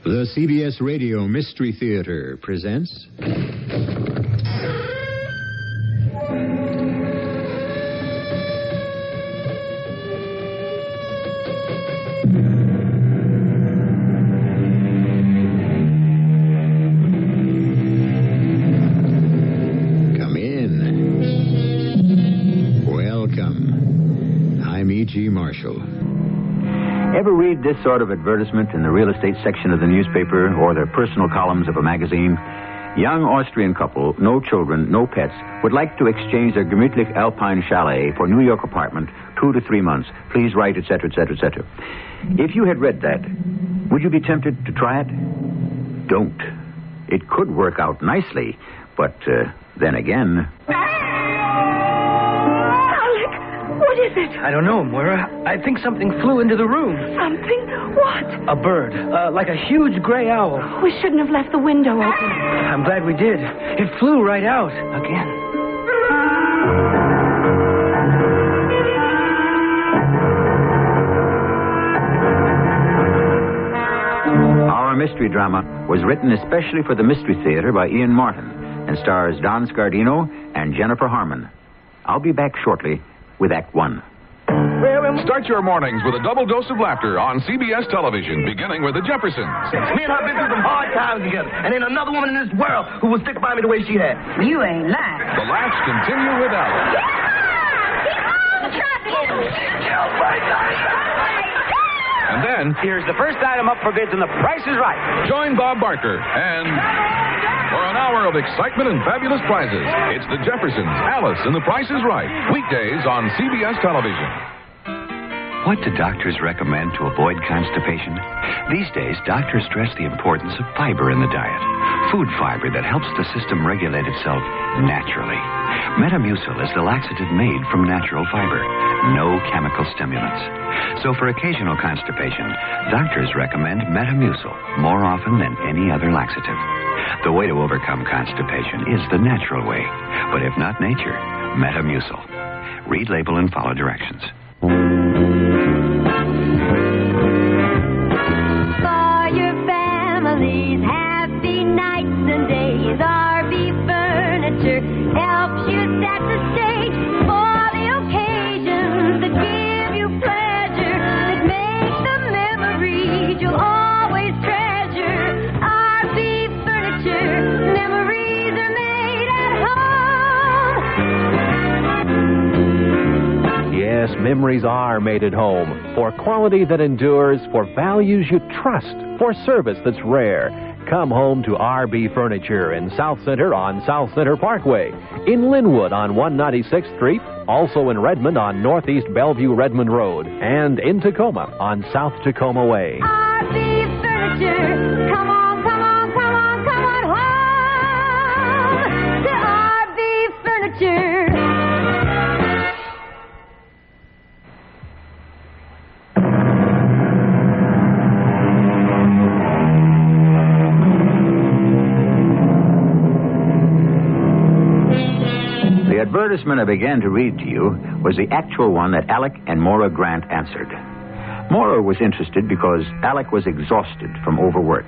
The CBS Radio Mystery Theater presents... Come in. Welcome. I'm E.G. Marshall. Ever read this sort of advertisement in the real estate section of the newspaper or the personal columns of a magazine? Young Austrian couple, no children, no pets, would like to exchange their gemütlich Alpine chalet for New York apartment, 2 to 3 months. Please write, etc., etc., etc. If you had read that, would you be tempted to try it? Don't. It could work out nicely, but then again... What is it? I don't know, Moira. I think something flew into the room. Something? What? A bird. Like a huge gray owl. We shouldn't have left the window open. I'm glad we did. It flew right out. Again. Our mystery drama was written especially for the Mystery Theater by Ian Martin and stars Don Scardino and Jennifer Harmon. I'll be back shortly with Act One. Start your mornings with a double dose of laughter on CBS television, beginning with The Jeffersons. Me and her been through some hard times together, and ain't another woman in this world who will stick by me the way she has. You ain't lying. The laughs continue with Alice. And then, here's the first item up for bids, and the price is right. Join Bob Barker and... for an hour of excitement and fabulous prizes, it's The Jeffersons, Alice, and The Price is Right. Weekdays on CBS television. What do doctors recommend to avoid constipation? These days, doctors stress the importance of fiber in the diet. Food fiber that helps the system regulate itself naturally. Metamucil is the laxative made from natural fiber. No chemical stimulants. So for occasional constipation, doctors recommend Metamucil more often than any other laxative. The way to overcome constipation is the natural way. But if not nature, Metamucil. Read label and follow directions. For your family's happy nights and days, RV Furniture helps you set the stage for the occasions that give you pleasure, that make the memories you'll always treasure. RV Furniture, memories are made at home. Yes, memories are made at home. For quality that endures, for values you trust, for service that's rare. Come home to RB Furniture in South Center on South Center Parkway, in Linwood on 196th Street, also in Redmond on Northeast Bellevue Redmond Road, and in Tacoma on South Tacoma Way. RB Furniture, come on, come on, come on, come on home to RB Furniture. The advertisement I began to read to you was the actual one that Alec and Maura Grant answered. Maura was interested because Alec was exhausted from overwork,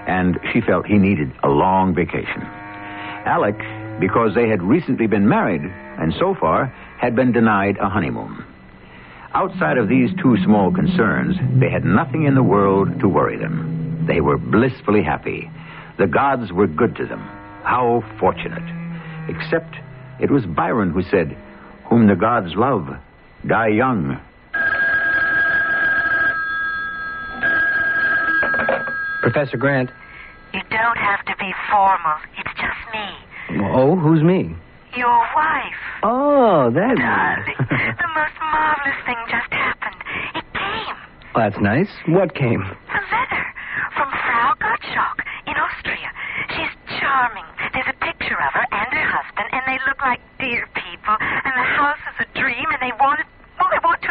and she felt he needed a long vacation. Alec, because they had recently been married, and so far had been denied a honeymoon. Outside of these two small concerns, they had nothing in the world to worry them. They were blissfully happy. The gods were good to them. How fortunate. Except... it was Byron who said, "Whom the gods love, die young." Professor Grant. You don't have to be formal. It's just me. Oh, who's me? Your wife. Oh, that's... Darling, the most marvelous thing just happened. It came. Well, that's nice. What came? A letter from Frau Gottschalk in Austria. She's charming. There's a picture of her and her husband, and they look like dear people, and the house is a dream, and they want to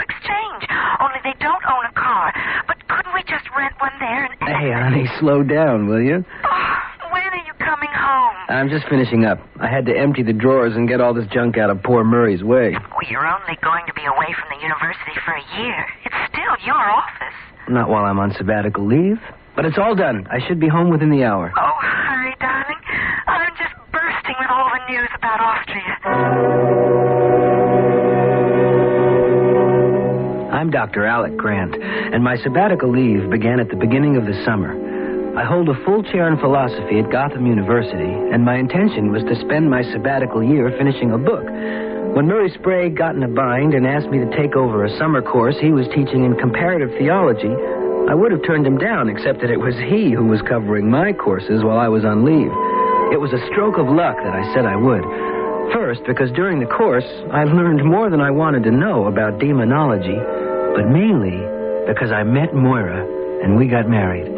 exchange. Only they don't own a car. But couldn't we just rent one there and... Hey, honey, slow down, will you? Oh, when are you coming home? I'm just finishing up. I had to empty the drawers and get all this junk out of poor Murray's way. Well, you're only going to be away from the university for a year. It's still your office. Not while I'm on sabbatical leave. But it's all done. I should be home within the hour. Oh, hurry, darling. I'm just bursting with all the news about Austria. I'm Dr. Alec Grant, and my sabbatical leave began at the beginning of the summer. I hold a full chair in philosophy at Gotham University, and my intention was to spend my sabbatical year finishing a book. When Murray Sprague got in a bind and asked me to take over a summer course he was teaching in comparative theology, I would have turned him down, except that it was he who was covering my courses while I was on leave. It was a stroke of luck that I said I would. First, because during the course, I learned more than I wanted to know about demonology, but mainly because I met Moira and we got married.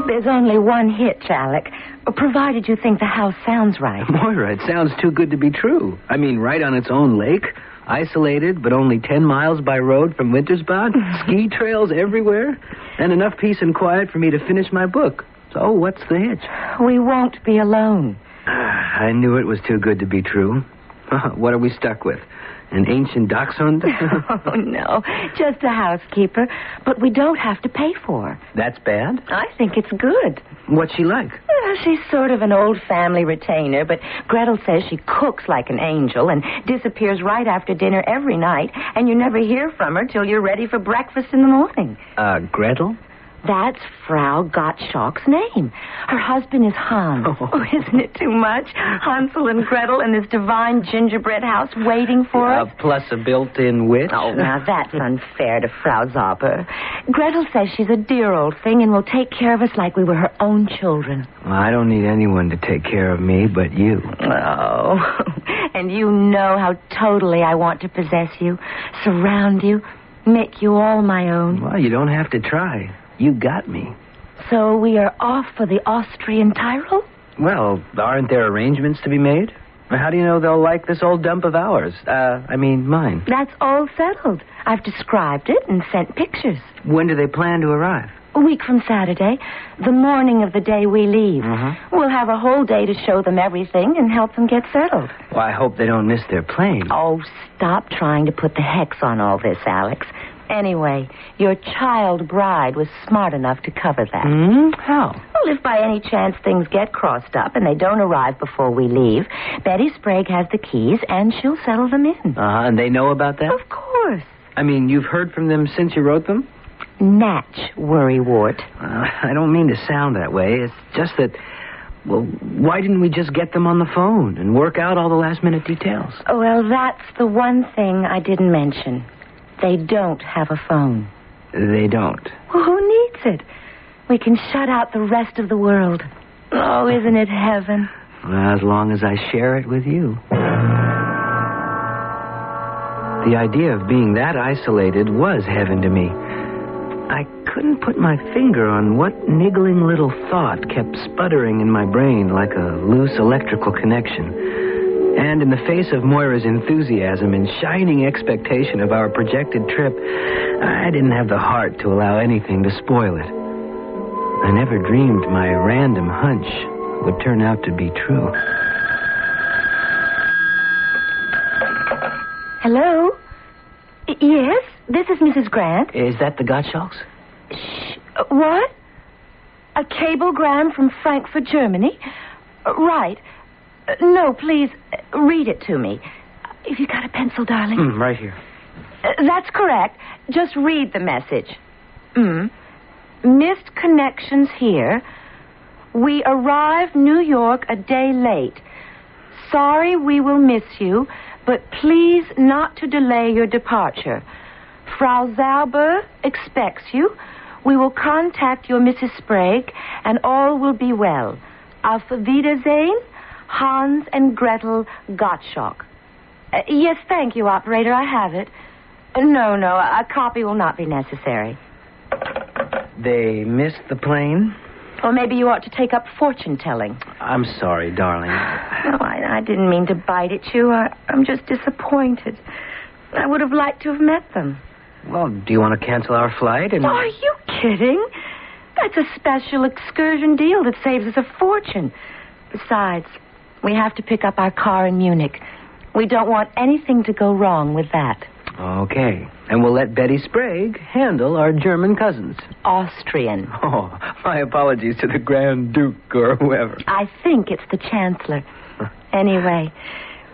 There's only one hitch, Alec, provided you think the house sounds right. Moira, it sounds too good to be true. I mean, right on its own lake, isolated but only 10 miles by road from Wintersbad, ski trails everywhere, and enough peace and quiet for me to finish my book. So what's the hitch? We won't be alone. I knew it was too good to be true. What are we stuck with? An ancient dachshund? Oh, no. Just a housekeeper. But we don't have to pay for her. That's bad? I think it's good. What's she like? Well, she's sort of an old family retainer, but Gretel says she cooks like an angel and disappears right after dinner every night, and you never hear from her till you're ready for breakfast in the morning. Gretel? That's Frau Gottschalk's name. Her husband is Hans. Oh, isn't it too much? Hansel and Gretel in this divine gingerbread house waiting for us. Plus a built-in witch? Oh, now that's unfair to Frau Zauber. Gretel says she's a dear old thing and will take care of us like we were her own children. Well, I don't need anyone to take care of me but you. Oh, and you know how totally I want to possess you, surround you, make you all my own. Well, you don't have to try. You got me. So we are off for the Austrian Tyrol? Well, aren't there arrangements to be made? How do you know they'll like this old dump of ours? Mine. That's all settled. I've described it and sent pictures. When do they plan to arrive? A week from Saturday, the morning of the day we leave. We'll have a whole day to show them everything and help them get settled. Well, I hope they don't miss their plane. Oh, stop trying to put the hex on all this, Alex. Anyway, your child bride was smart enough to cover that. How? Well, if by any chance things get crossed up and they don't arrive before we leave, Betty Sprague has the keys and she'll settle them in. And they know about that? Of course. I mean, you've heard from them since you wrote them? Natch, worrywart. I don't mean to sound that way. It's just that, well, why didn't we just get them on the phone and work out all the last-minute details? Well, that's the one thing I didn't mention. They don't have a phone. They don't? Well, who needs it? We can shut out the rest of the world. Oh, isn't it heaven? Well, as long as I share it with you. The idea of being that isolated was heaven to me. I couldn't put my finger on what niggling little thought kept sputtering in my brain like a loose electrical connection. And in the face of Moira's enthusiasm and shining expectation of our projected trip, I didn't have the heart to allow anything to spoil it. I never dreamed my random hunch would turn out to be true. Hello? Yes, this is Mrs. Grant. Is that the Gottschalks? Shh. What? A cablegram from Frankfurt, Germany? Right. No, please, read it to me. If you got a pencil, darling. Right here. That's correct. Just read the message. Missed connections here. We arrive New York a day late. Sorry we will miss you, but please not to delay your departure. Frau Zauber expects you. We will contact your Mrs. Sprague, and all will be well. Auf Wiedersehen, Hans and Gretel Gottschalk. Yes, thank you, operator. I have it. No, a copy will not be necessary. They missed the plane? Or maybe you ought to take up fortune-telling. I'm sorry, darling. No, I didn't mean to bite at you. I'm just disappointed. I would have liked to have met them. Well, do you want to cancel our flight? Are you kidding? That's a special excursion deal that saves us a fortune. Besides, we have to pick up our car in Munich. We don't want anything to go wrong with that. Okay. And we'll let Betty Sprague handle our German cousins. Austrian. Oh, my apologies to the Grand Duke or whoever. I think it's the Chancellor. Anyway,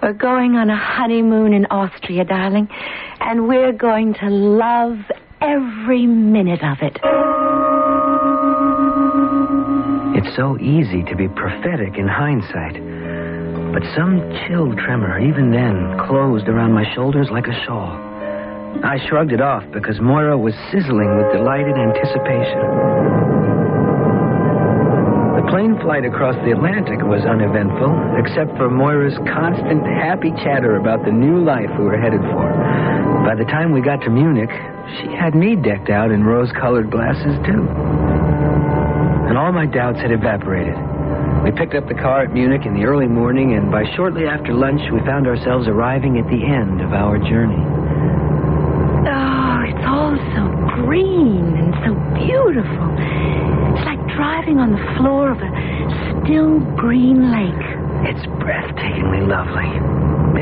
we're going on a honeymoon in Austria, darling, and we're going to love every minute of it. It's so easy to be prophetic in hindsight. But some chill tremor, even then, closed around my shoulders like a shawl. I shrugged it off because Moira was sizzling with delighted anticipation. The plane flight across the Atlantic was uneventful, except for Moira's constant happy chatter about the new life we were headed for. By the time we got to Munich, she had me decked out in rose-colored glasses, too. And all my doubts had evaporated. We picked up the car at Munich in the early morning, and by shortly after lunch, we found ourselves arriving at the end of our journey. Oh, it's all so green and so beautiful. It's like driving on the floor of a still green lake. It's breathtakingly lovely.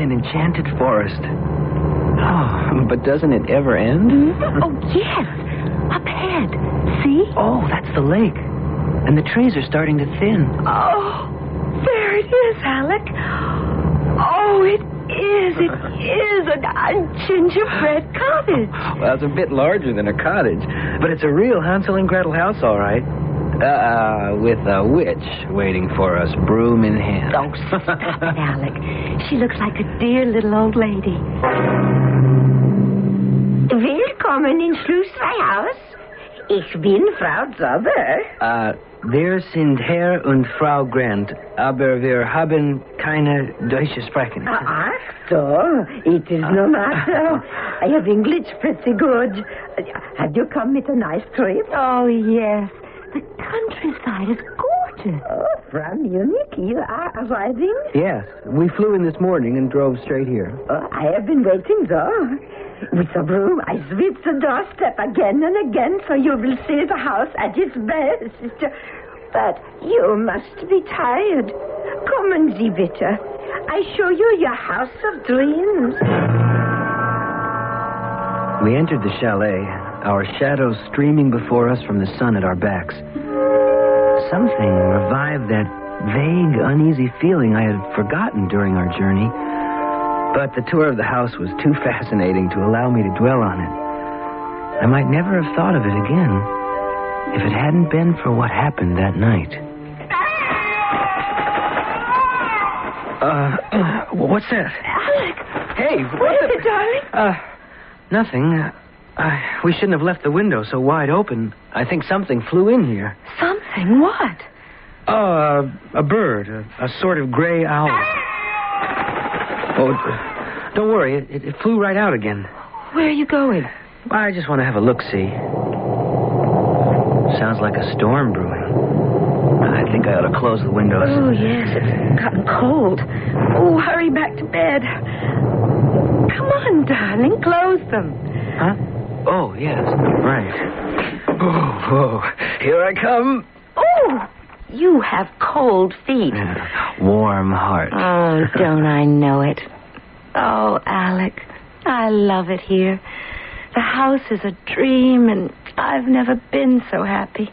An enchanted forest. Oh, but doesn't it ever end? Oh, yes. Up ahead. See? Oh, that's the lake. And the trees are starting to thin. Oh, there it is, Alec. Oh, it is a gingerbread cottage. Well, it's a bit larger than a cottage, but it's a real Hansel and Gretel house, all right. With a witch waiting for us, broom in hand. Oh, stop it, Alec. She looks like a dear little old lady. Willkommen in Schlosshaus. Ich bin Frau Zauber. Wir sind Herr und Frau Grant, aber wir haben keine Deutsche sprechen. Ach so, it is no matter. I have English pretty good. Have you come with a nice trip? Oh, yes. The countryside is gorgeous. Oh, from Munich, you are arriving? Yes, we flew in this morning and drove straight here. Oh, I have been waiting there. With the broom, I sweep the doorstep again and again, so you will see the house at its best. But you must be tired. Kommen Sie bitte. I show you your house of dreams. We entered the chalet, our shadows streaming before us from the sun at our backs. Something revived that vague, uneasy feeling I had forgotten during our journey. But the tour of the house was too fascinating to allow me to dwell on it. I might never have thought of it again if it hadn't been for what happened that night. What's that? Alec! Hey, what is it, darling? Nothing. We shouldn't have left the window so wide open. I think something flew in here. Something? What? A bird. A sort of gray owl. Oh, don't worry. It flew right out again. Where are you going? I just want to have a look-see. Sounds like a storm brewing. I think I ought to close the windows. Oh, yes. It's gotten cold. Oh, hurry back to bed. Come on, darling. Close them. Huh? Oh, yes. Right. Oh, here I come. Oh, you have cold feet. Warm heart. Oh, don't I know it? Oh, Alec, I love it here. The house is a dream, and I've never been so happy.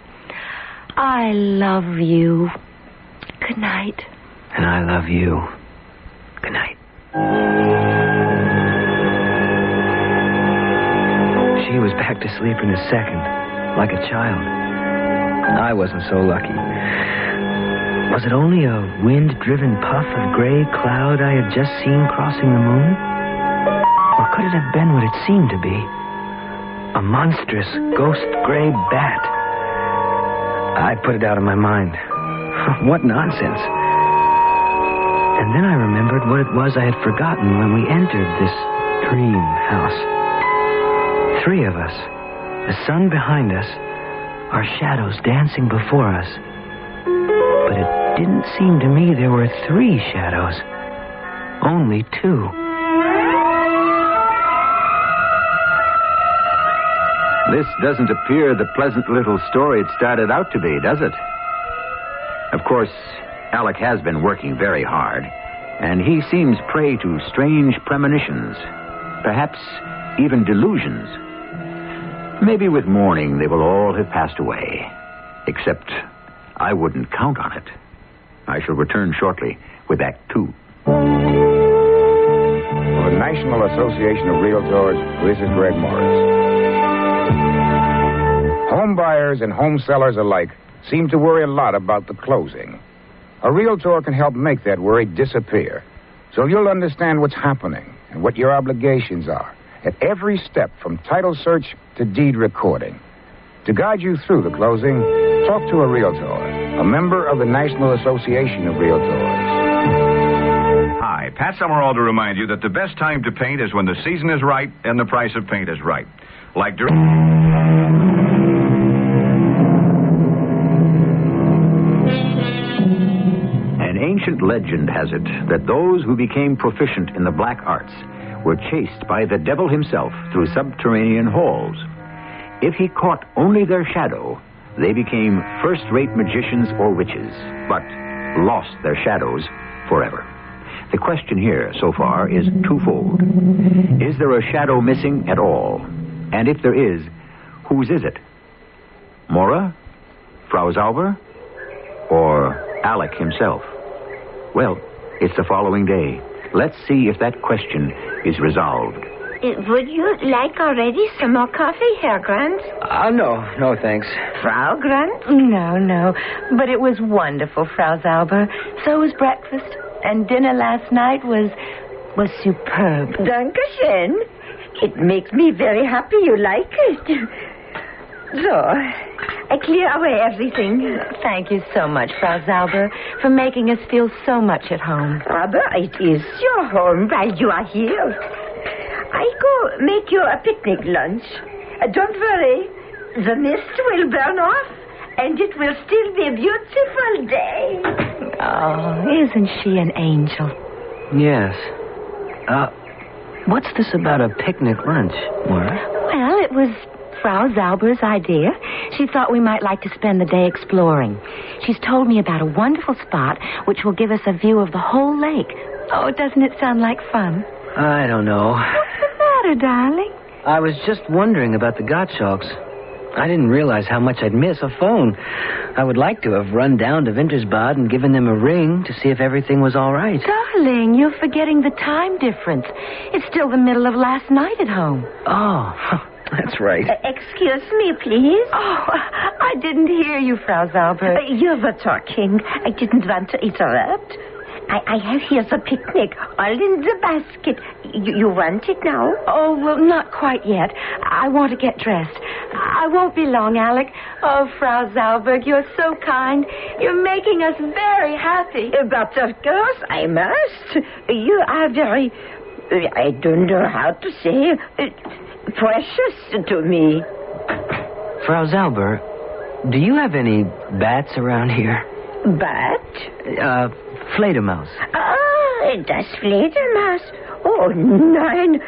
I love you. Good night. And I love you. Good night. She was back to sleep in a second, like a child. I wasn't so lucky. Was it only a wind-driven puff of gray cloud I had just seen crossing the moon? Or could it have been what it seemed to be? A monstrous ghost gray bat. I put it out of my mind. What nonsense. And then I remembered what it was I had forgotten when we entered this dream house. 3 of us, the sun behind us, our shadows dancing before us. But it didn't seem to me there were 3 shadows. Only 2. This doesn't appear the pleasant little story it started out to be, does it? Of course, Alec has been working very hard, and he seems prey to strange premonitions. Perhaps even delusions. Maybe with morning they will all have passed away. Except I wouldn't count on it. I shall return shortly with Act 2. For the National Association of Realtors, this is Greg Morris. Home buyers and home sellers alike seem to worry a lot about the closing. A realtor can help make that worry disappear, so you'll understand what's happening and what your obligations are at every step from title search to deed recording. To guide you through the closing, talk to a realtor, a member of the National Association of Realtors. Hi, Pat Summerall to remind you that the best time to paint is when the season is right and the price of paint is right. Like during... An ancient legend has it that those who became proficient in the black arts were chased by the devil himself through subterranean halls. If he caught only their shadow, they became first-rate magicians or witches, but lost their shadows forever. The question here, so far, is twofold. Is there a shadow missing at all? And if there is, whose is it? Mora? Frau Zauber? Or Alec himself? Well, it's the following day. Let's see if that question is resolved. Would you like already some more coffee, Herr Grant? No, thanks. Frau Grant? No. But it was wonderful, Frau Zauber. So was breakfast. And dinner last night was superb. Dankeschön. It makes me very happy you like it. So, I clear away everything. Thank you so much, Frau Zauber, for making us feel so much at home. Aber it is your home while you are here. I go make you a picnic lunch. Don't worry. The mist will burn off, and it will still be a beautiful day. Oh, isn't she an angel? Yes. What's this about a picnic lunch, Maura? Well, it was Frau Zauber's idea. She thought we might like to spend the day exploring. She's told me about a wonderful spot which will give us a view of the whole lake. Oh, doesn't it sound like fun? I don't know. What's the matter, darling? I was just wondering about the Gottschalks. I didn't realize how much I'd miss a phone. I would like to have run down to Wintersbad and given them a ring to see if everything was all right. Darling, you're forgetting the time difference. It's still the middle of last night at home. Oh, that's right. Excuse me, please. Oh, I didn't hear you, Frau Zauber. You were talking. I didn't want to interrupt. I have here the picnic, all in the basket. You want it now? Oh, well, not quite yet. I want to get dressed. I won't be long, Alec. Oh, Frau Zauberg, you're so kind. You're making us very happy. But of course I must. You are very, I don't know how to say, precious to me. Frau Zauber, do you have any bats around here? Bat? Fledermaus. Ah, das Fledermaus. Oh, nein,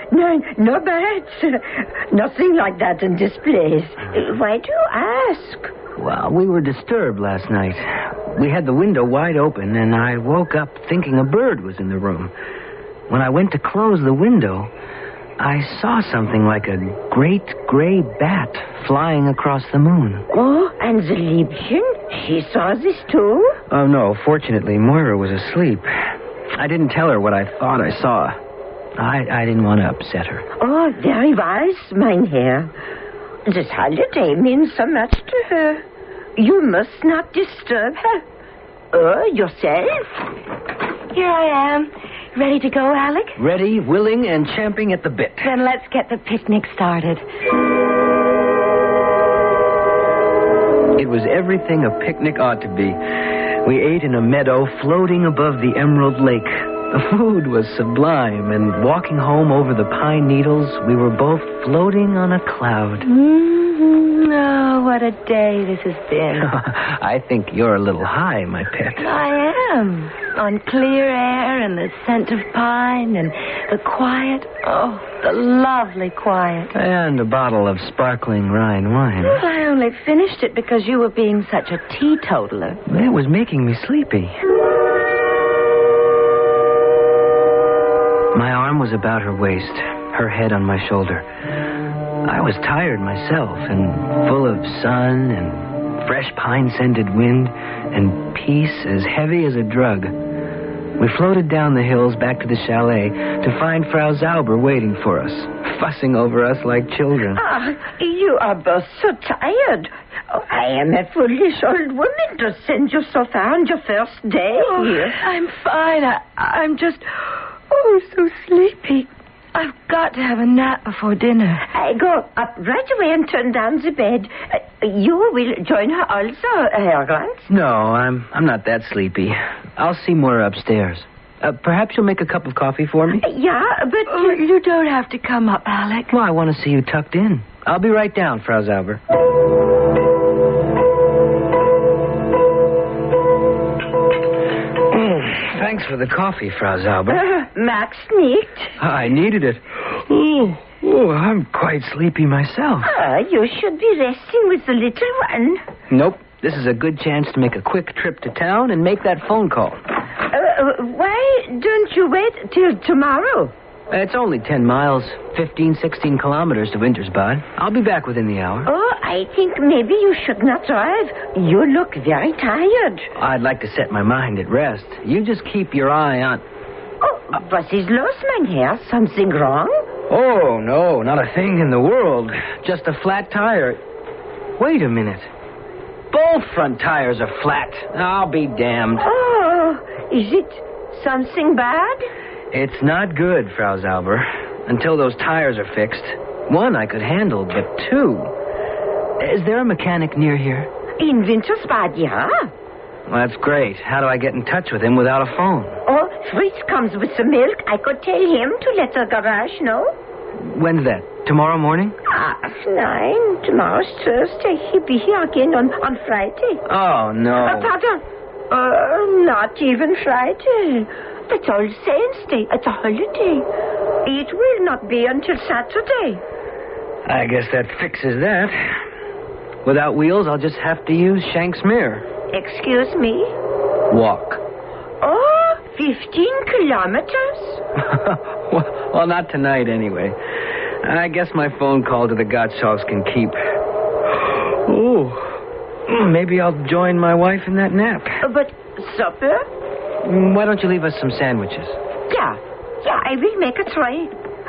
no bats. Nothing like that in this place. Why do you ask? Well, we were disturbed last night. We had the window wide open, and I woke up thinking a bird was in the room. When I went to close the window, I saw something like a great gray bat flying across the moon. Oh, and the Liebchen? She saw this too? Oh, no. Fortunately, Moira was asleep. I didn't tell her what I thought I saw. I didn't want to upset her. Oh, very wise, mein Herr. This holiday means so much to her. You must not disturb her. Yourself? Here I am. Ready to go, Alec? Ready, willing, and champing at the bit. Then let's get the picnic started. It was everything a picnic ought to be. We ate in a meadow floating above the Emerald Lake. The food was sublime, and walking home over the pine needles, we were both floating on a cloud. Oh, what a day this has been. I think you're a little high, my pet. I am. On clear air and the scent of pine and the quiet. Oh, the lovely quiet. And a bottle of sparkling Rhine wine. Well, I only finished it because you were being such a teetotaler. It was making me sleepy. My arm was about her waist. her head on my shoulder. I was tired myself and full of sun and fresh pine-scented wind and peace as heavy as a drug. We floated down the hills back to the chalet to find Frau Zauber waiting for us, fussing over us like children. You are both so tired. Oh, I am a foolish old woman to send you so far on your first day. I'm fine. I'm just, so sleepy. I've got to have a nap before dinner. I go up right away and turn down the bed. You will join her also, Herr Grant? No, I'm not that sleepy. I'll see Moira upstairs. Perhaps you'll make a cup of coffee for me? Yeah, but... you don't have to come up, Alec. Well, I want to see you tucked in. I'll be right down, Frau Zauber. Thanks for the coffee, Frau Zauber. Max nicht. I needed it. I'm quite sleepy myself. You should be resting with the little one. Nope. This is a good chance to make a quick trip to town and make that phone call. Why don't you wait till tomorrow? It's only 10 miles, 15, 16 kilometers to Wintersbad. I'll be back within the hour. I think maybe you should not drive. You look very tired. I'd like to set my mind at rest. You just keep your eye on... Was is los, mein Herr? Something wrong? Oh, no, not a thing in the world. Just a flat tire. Wait a minute. Both front tires are flat. I'll be damned. Is it something bad? It's not good, Frau Zauber. Until those tires are fixed. One I could handle, but two... Is there a mechanic near here? In Wintersbad, yeah. Well, that's great. How do I get in touch with him without a phone? Fritz comes with the milk. I could tell him to let the garage know. When's that? Tomorrow morning? 9. Tomorrow's Thursday. He'll be here again on Friday. Oh, no. Pardon. Not even Friday. It's All Saints' Day. It's a holiday. It will not be until Saturday. I guess that fixes that. Without wheels, I'll just have to use Shank's mirror. Excuse me? Walk. 15 kilometers? well, not tonight, anyway. I guess my phone call to the Gottschalks can keep. Maybe I'll join my wife in that nap. But supper? Why don't you leave us some sandwiches? Yeah, I will make a tray.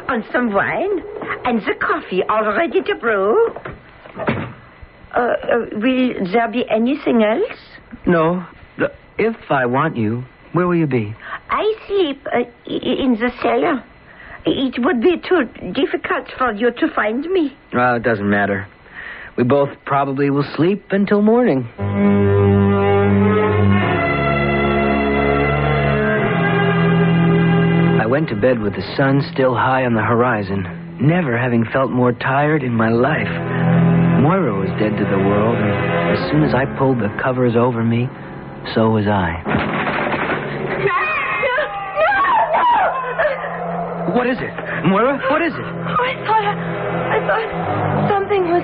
And some wine. And the coffee all ready to brew. Will there be anything else? No. If I want you, where will you be? I sleep in the cellar. It would be too difficult for you to find me. Well, it doesn't matter. We both probably will sleep until morning. I went to bed with the sun still high on the horizon, never having felt more tired in my life. Moira was dead to the world, and as soon as I pulled the covers over me, so was I. No! What is it? Moira, what is it? I thought something was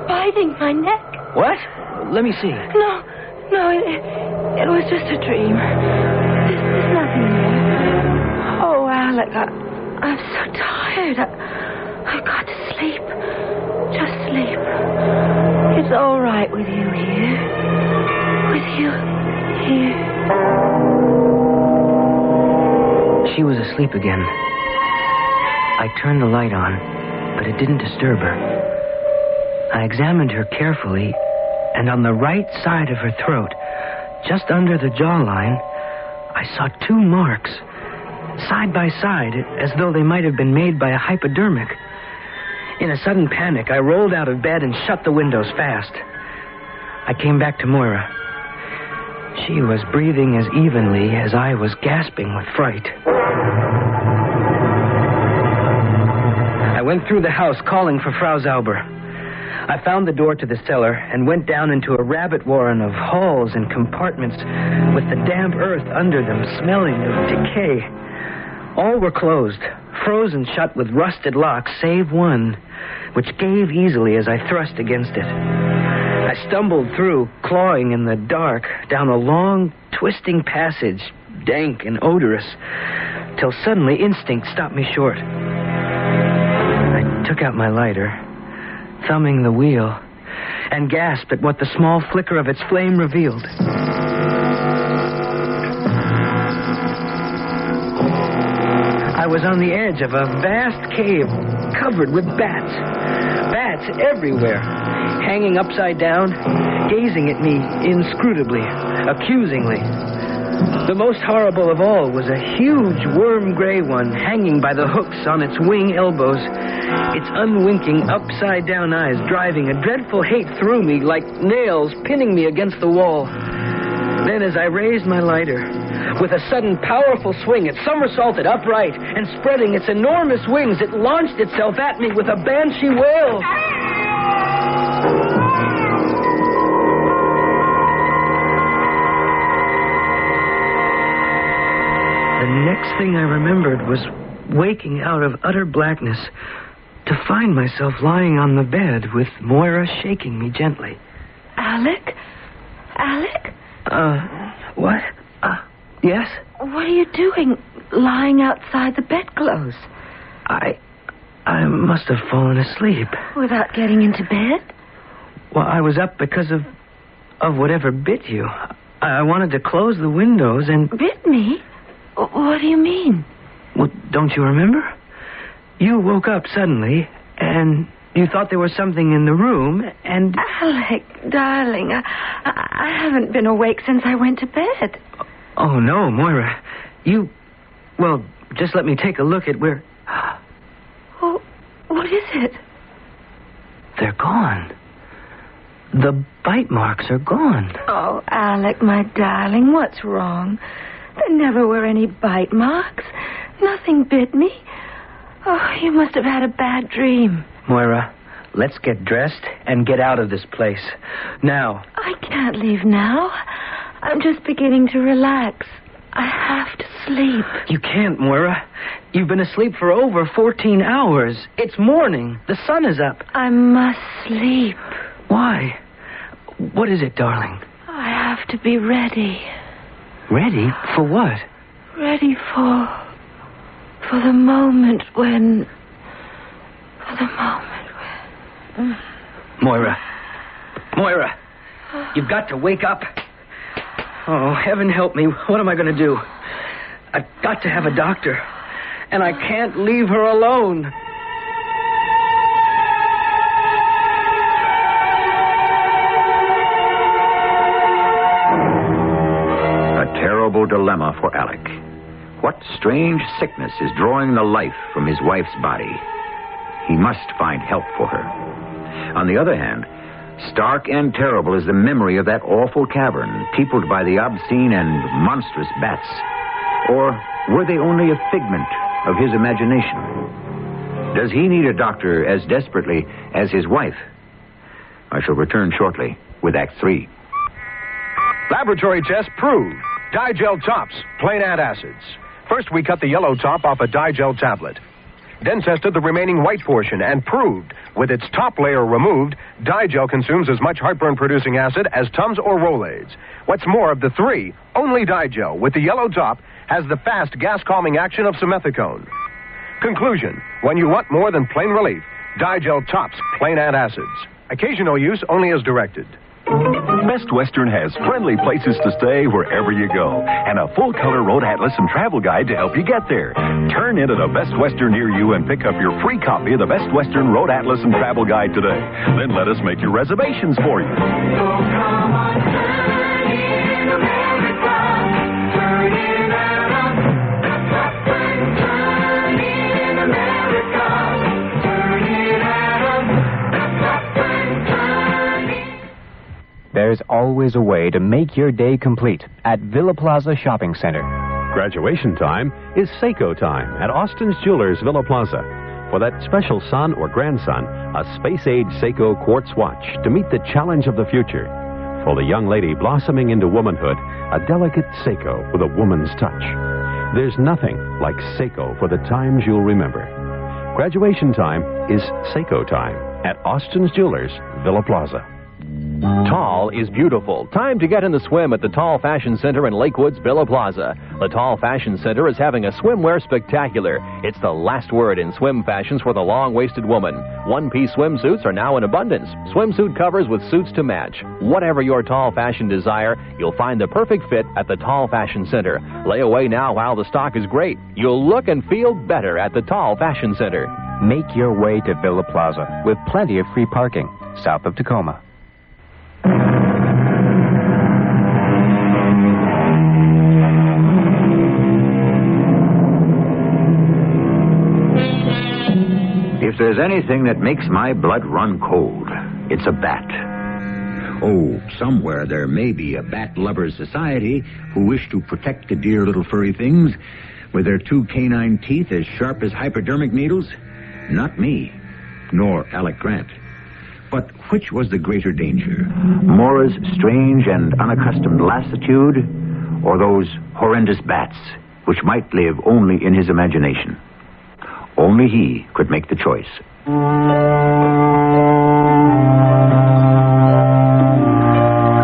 biting my neck. What? Let me see. No, it was just a dream. There's nothing there. Oh, Alec, I'm so tired. I've got to sleep. Just sleep. It's all right with you here. With you here. She was asleep again. I turned the light on, but it didn't disturb her. I examined her carefully, and on the right side of her throat, just under the jawline, I saw 2 marks, side by side, as though they might have been made by a hypodermic. In a sudden panic, I rolled out of bed and shut the windows fast. I came back to Moira. She was breathing as evenly as I was gasping with fright. I went through the house calling for Frau Zauber. I found the door to the cellar and went down into a rabbit warren of halls and compartments with the damp earth under them smelling of decay. All were closed, frozen shut with rusted locks, save one, which gave easily as I thrust against it. I stumbled through, clawing in the dark, down a long, twisting passage, dank and odorous, till suddenly instinct stopped me short. took out my lighter, thumbing the wheel, and gasped at what the small flicker of its flame revealed. I was on the edge of a vast cave covered with bats. Bats everywhere, hanging upside down, gazing at me inscrutably, accusingly. The most horrible of all was a huge worm-gray one hanging by the hooks on its wing elbows, its unwinking upside-down eyes driving a dreadful hate through me like nails pinning me against the wall. Then as I raised my lighter, with a sudden powerful swing, it somersaulted upright, and spreading its enormous wings, it launched itself at me with a banshee wail. The next thing I remembered was waking out of utter blackness to find myself lying on the bed with Moira shaking me gently. Alec? Alec? What? Yes? What are you doing lying outside the bedclothes? I must have fallen asleep. Without getting into bed? Well, I was up because of whatever bit you. I wanted to close the windows and... Bit me? What do you mean? Well, don't you remember? You woke up suddenly, and you thought there was something in the room, and... Alec, darling, I haven't been awake since I went to bed. Oh, no, Moira. You... Well, just let me take a look at where... Oh, what is it? They're gone. The bite marks are gone. Oh, Alec, my darling, what's wrong? There never were any bite marks. Nothing bit me. Oh, you must have had a bad dream. Moira, let's get dressed and get out of this place. Now. I can't leave now. I'm just beginning to relax. I have to sleep. You can't, Moira. You've been asleep for over 14 hours. It's morning. The sun is up. I must sleep. Why? What is it, darling? I have to be ready. Ready? For what? Ready for the moment when... For the moment when... Moira. Moira. You've got to wake up. Oh, heaven help me. What am I going to do? I've got to have a doctor. And I can't leave her alone. A terrible dilemma for Alec. What strange sickness is drawing the life from his wife's body? He must find help for her. On the other hand, stark and terrible is the memory of that awful cavern, peopled by the obscene and monstrous bats. Or were they only a figment of his imagination? Does he need a doctor as desperately as his wife? I shall return shortly with Act 3. Laboratory test proved. Digel tops, plain antacids. First, we cut the yellow top off a Digel tablet. Then tested the remaining white portion and proved, with its top layer removed, Digel consumes as much heartburn-producing acid as Tums or Rolaids. What's more, of the three, only Digel, with the yellow top, has the fast gas-calming action of simethicone. Conclusion, when you want more than plain relief, Digel tops plain antacids. Occasional use only as directed. Best Western has friendly places to stay wherever you go, and a full-color road atlas and travel guide to help you get there. Turn into the Best Western near you and pick up your free copy of the Best Western Road Atlas and Travel Guide today. Then let us make your reservations for you. Come on, turn in America. Turn in Turn in America. Turn in There's always a way to make your day complete at Villa Plaza Shopping Center. Graduation time is Seiko time at Austin's Jewelers Villa Plaza. For that special son or grandson, a space-age Seiko quartz watch to meet the challenge of the future. For the young lady blossoming into womanhood, a delicate Seiko with a woman's touch. There's nothing like Seiko for the times you'll remember. Graduation time is Seiko time at Austin's Jewelers Villa Plaza. Tall is beautiful. Time to get in the swim at the Tall Fashion Center in Lakewood's Villa Plaza. The Tall Fashion Center is having a swimwear spectacular. It's the last word in swim fashions for the long-waisted woman. One-piece swimsuits are now in abundance. Swimsuit covers with suits to match. Whatever your tall fashion desire, you'll find the perfect fit at the Tall Fashion Center. Lay away now while the stock is great. You'll look and feel better at the Tall Fashion Center. Make your way to Villa Plaza with plenty of free parking south of Tacoma. If there's anything that makes my blood run cold, it's a bat. Oh, somewhere there may be a bat lovers society who wish to protect the dear little furry things with their 2 canine teeth as sharp as hypodermic needles. Not me, nor Alec Grant. But which was the greater danger? Mora's strange and unaccustomed lassitude, or those horrendous bats, which might live only in his imagination? Only he could make the choice.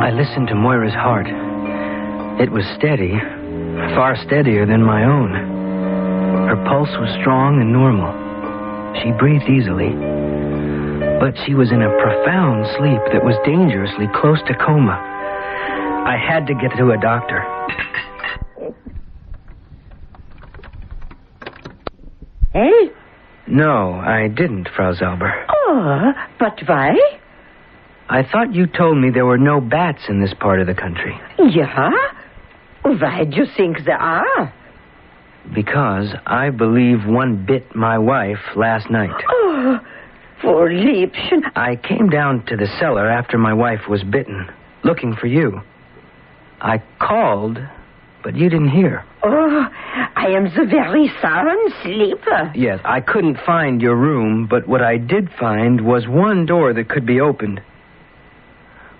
I listened to Moira's heart. It was steady, far steadier than my own. Her pulse was strong and normal. She breathed easily. But she was in a profound sleep that was dangerously close to coma. I had to get to a doctor. Hey? No, I didn't, Frau Zauber. Oh, but why? I thought you told me there were no bats in this part of the country. Yeah? Why do you think there are? Because I believe one bit my wife last night. Oh, poor Liebchen. I came down to the cellar after my wife was bitten, looking for you. I called, but you didn't hear. Oh, I am the very sound sleeper. Yes, I couldn't find your room, but what I did find was one door that could be opened.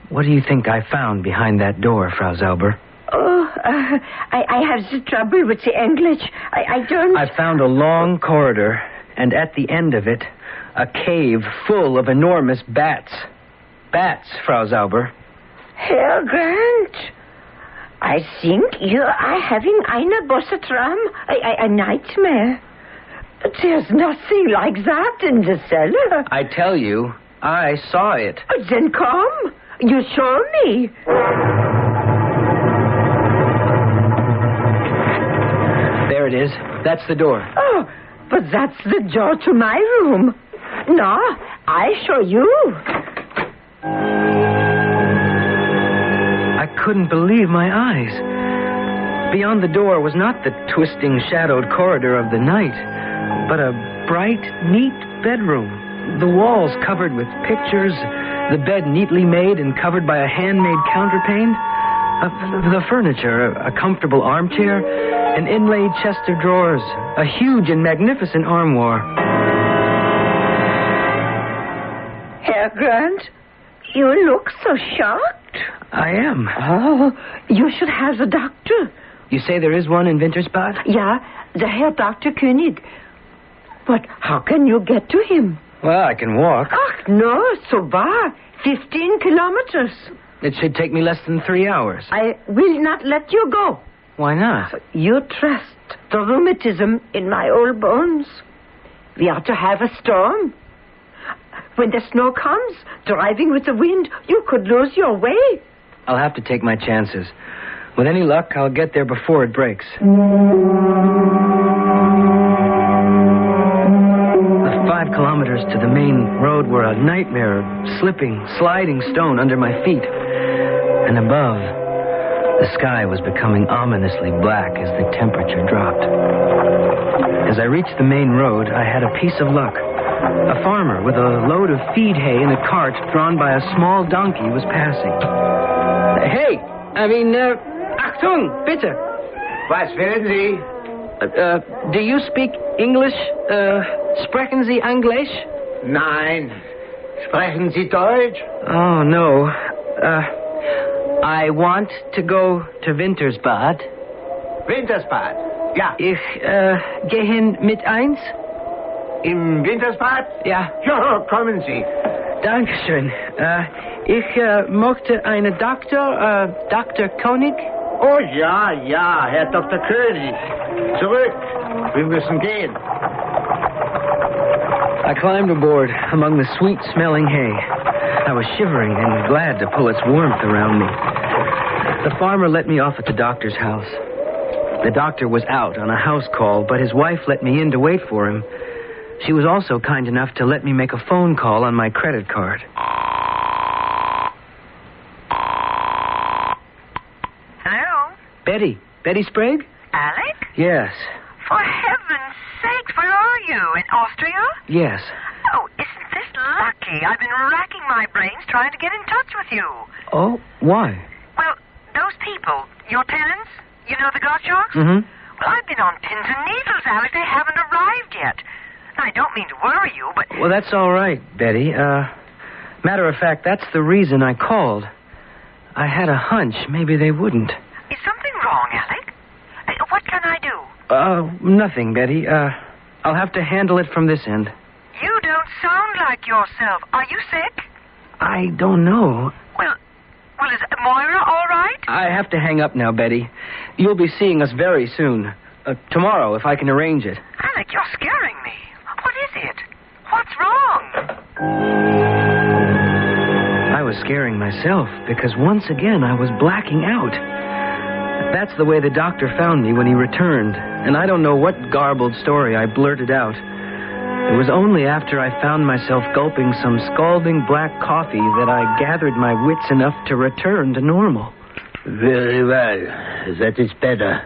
What do you think I found behind that door, Frau Zauber? Oh, I have the trouble with the English. I don't... I found a long corridor, and at the end of it, a cave full of enormous bats. Bats, Frau Zauber. Herr Grant, I think you are having eine böse Traum, a nightmare. But there's nothing like that in the cellar. I tell you, I saw it. Then come. You show me. There it is. That's the door. Oh, but that's the door to my room. No, I show you. I couldn't believe my eyes. Beyond the door was not the twisting, shadowed corridor of the night, but a bright, neat bedroom. The walls covered with pictures, the bed neatly made and covered by a handmade counterpane. The furniture, a comfortable armchair, an inlaid chest of drawers, a huge and magnificent armoire. Herr Grant, you look so shocked. I am. Oh, you should have the doctor. You say there is one in Wintersbad? Yeah, the Herr Dr. König. But how can you get to him? Well, I can walk. Ach, no, so far. 15 kilometers. It should take me less than 3 hours. I will not let you go. Why not? You trust the rheumatism in my old bones. We are to have a storm. When the snow comes, driving with the wind, you could lose your way. I'll have to take my chances. With any luck, I'll get there before it breaks. The 5 kilometers to the main road were a nightmare of slipping, sliding stone under my feet. And above, the sky was becoming ominously black as the temperature dropped. As I reached the main road, I had a piece of luck. A farmer with a load of feed hay in a cart drawn by a small donkey was passing. Hey, Achtung, bitte. Was wollen Sie? Do you speak English? Sprechen Sie Englisch? Nein. Sprechen Sie Deutsch? Oh, no. I want to go to Wintersbad. Wintersbad? Ja. Ich gehen mit eins? Im Wintersbad? Ja. Ja, kommen Sie. Dankeschön. Ich möchte eine Dr. Koenig. Oh ja, Herr Dr. König. Zurück. Wir müssen gehen. I climbed aboard among the sweet-smelling hay. I was shivering and glad to pull its warmth around me. The farmer let me off at the doctor's house. The doctor was out on a house call, but his wife let me in to wait for him. She was also kind enough to let me make a phone call on my credit card. Hello? Betty Sprague? Alec? Yes. For heaven's sake, where are you? In Austria? Yes. Oh, isn't this lucky? I've been racking my brains trying to get in touch with you. Oh, why? Well, those people, your tenants, you know the Gottschalks? Mm-hmm. Well, I've been on pins and needles, Alec. They haven't arrived yet. I don't mean to worry you, but... Well, that's all right, Betty. Matter of fact, that's the reason I called. I had a hunch maybe they wouldn't. Is something wrong, Alec? What can I do? Nothing, Betty. I'll have to handle it from this end. You don't sound like yourself. Are you sick? I don't know. Well, is Moira all right? I have to hang up now, Betty. You'll be seeing us very soon. Tomorrow, if I can arrange it. Alec, you're scaring me. What is it? What's wrong? I was scaring myself because once again I was blacking out. That's the way the doctor found me when he returned, and I don't know what garbled story I blurted out. It was only after I found myself gulping some scalding black coffee that I gathered my wits enough to return to normal. Very well. That is better.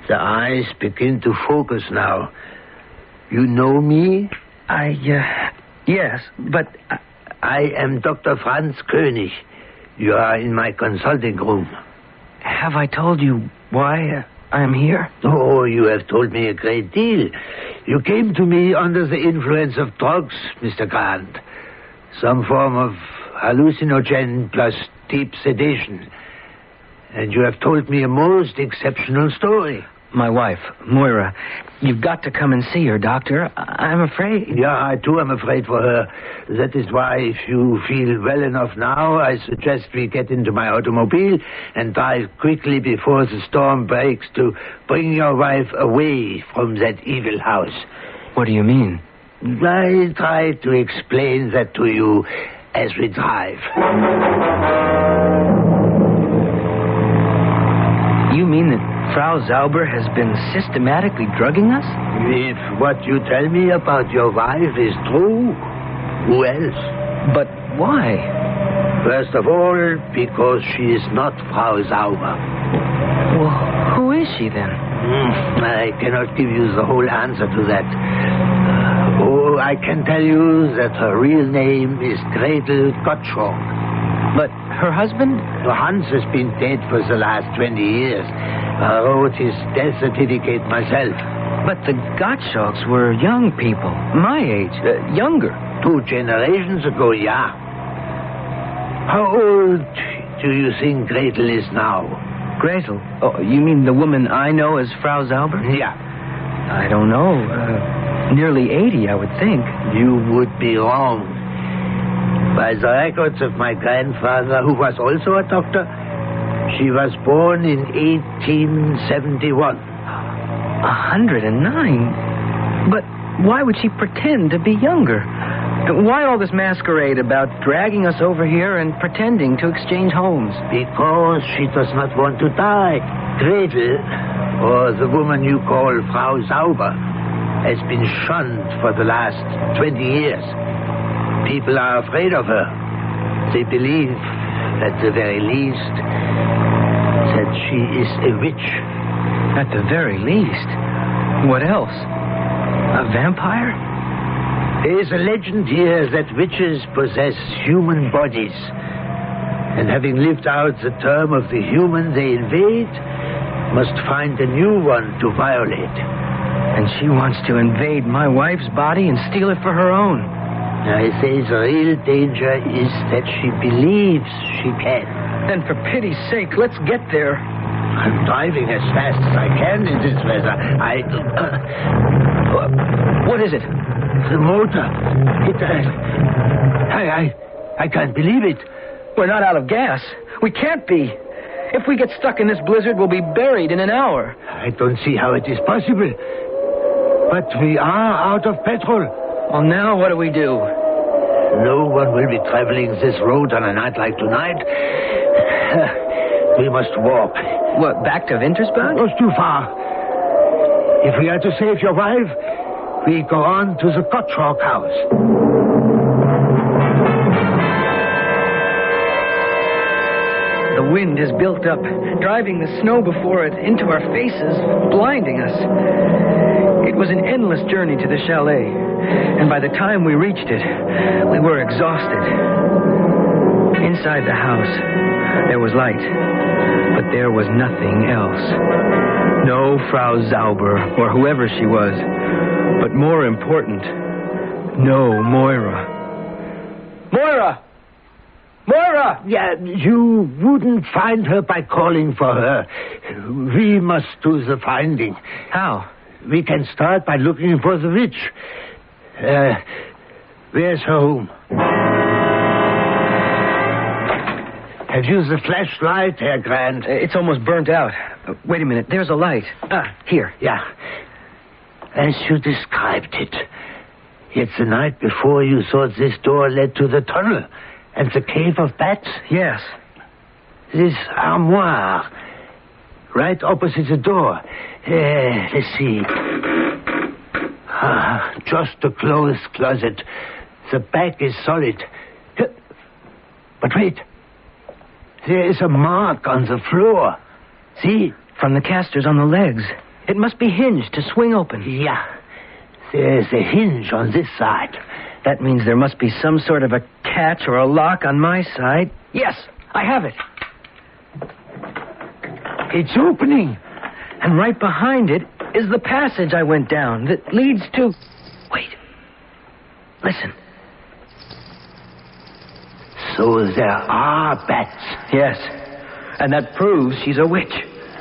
The eyes begin to focus now. You know me? Yes, but... I am Dr. Franz König. You are in my consulting room. Have I told you why I am here? Oh, you have told me a great deal. You came to me under the influence of drugs, Mr. Grant. Some form of hallucinogen plus deep sedation. And you have told me a most exceptional story. My wife, Moira. You've got to come and see her, Doctor. I'm afraid. Yeah, I too am afraid for her. That is why, if you feel well enough now, I suggest we get into my automobile and drive quickly before the storm breaks to bring your wife away from that evil house. What do you mean? I try to explain that to you as we drive. You mean that Frau Zauber has been systematically drugging us? If what you tell me about your wife is true, who else? But why? First of all, because she is not Frau Zauber. Well, who is she then? I cannot give you the whole answer to that. I can tell you that her real name is Gretel Gottschalk. But her husband? Hans has been dead for the last 20 years. I wrote his death certificate myself. But the Gottschalks were young people, my age, younger. 2 generations ago, yeah. How old do you think Gretel is now? Gretel? Oh, you mean the woman I know as Frau Zauber? Yeah. I don't know. Nearly 80, I would think. You would be wrong. By the records of my grandfather, who was also a doctor, she was born in 1871. 109? But why would she pretend to be younger? Why all this masquerade about dragging us over here and pretending to exchange homes? Because she does not want to die. Gretel, or the woman you call Frau Zauber, has been shunned for the last 20 years. People are afraid of her. They believe, at the very least, that she is a witch. At the very least? What else? A vampire? There is a legend here that witches possess human bodies. And having lived out the term of the human they invade, must find a new one to violate. And she wants to invade my wife's body and steal it for her own. I say the real danger is that she believes she can. Then for pity's sake, let's get there. I'm driving as fast as I can in this weather. What is it? The motor. I can't believe it. We're not out of gas. We can't be. If we get stuck in this blizzard, we'll be buried in an hour. I don't see how it is possible. But we are out of petrol. Well, now what do we do? No one will be traveling this road on a night like tonight. We must walk. What, back to Wintersbach? It's too far. If we are to save your wife, we go on to the Gottschalk house. The wind is built up, driving the snow before it into our faces, blinding us. It was an endless journey to the chalet, and by the time we reached it, we were exhausted. Inside the house, there was light, but there was nothing else. No Frau Zauber, or whoever she was, but more important, no Moira. Moira! Moira! Yeah, you wouldn't find her by calling for her. We must do the finding. How? We can start by looking for the witch. Where's her home? Have you the flashlight, Herr Grant? It's almost burnt out. Wait a minute. There's a light. Here. Yeah. As you described it. It's the night before you thought this door led to the tunnel and the cave of bats? Yes. This armoire, right opposite the door. Let's see. Just a clothes closet. The back is solid. But wait. There is a mark on the floor. See? From the casters on the legs. It must be hinged to swing open. Yeah. There's a hinge on this side. That means there must be some sort of a catch or a lock on my side. Yes, I have it. It's opening. And right behind it is the passage I went down that leads to... Wait. Listen. So there are bats. Yes. And that proves she's a witch.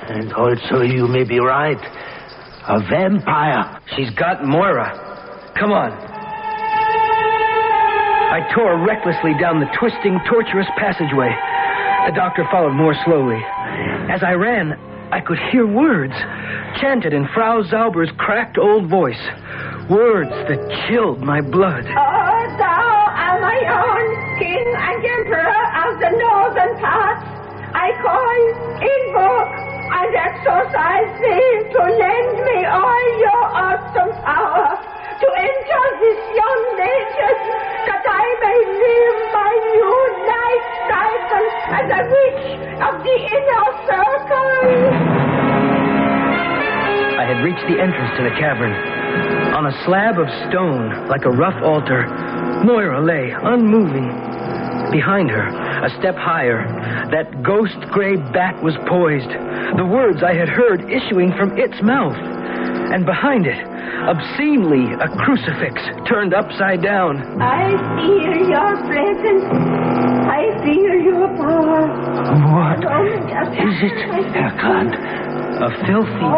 And also you may be right. A vampire. She's got Moira. Come on. I tore recklessly down the twisting, tortuous passageway. The doctor followed more slowly. As I ran, I could hear words, chanted in Frau Zauber's cracked old voice. Words that chilled my blood. Oh, thou art my own king and emperor of the northern parts. I call, invoke, and exorcise thee to lend me all your awesome power to enter this young nation, that I may live my new life cycle as a witch of the inner circle. I had reached the entrance to the cavern. On a slab of stone, like a rough altar, Moira lay, unmoving. Behind her, a step higher, that ghost gray bat was poised, the words I had heard issuing from its mouth. And behind it, obscenely, a crucifix turned upside down. I fear your presence. I fear your power. What is it, Herr Grant? A filthy,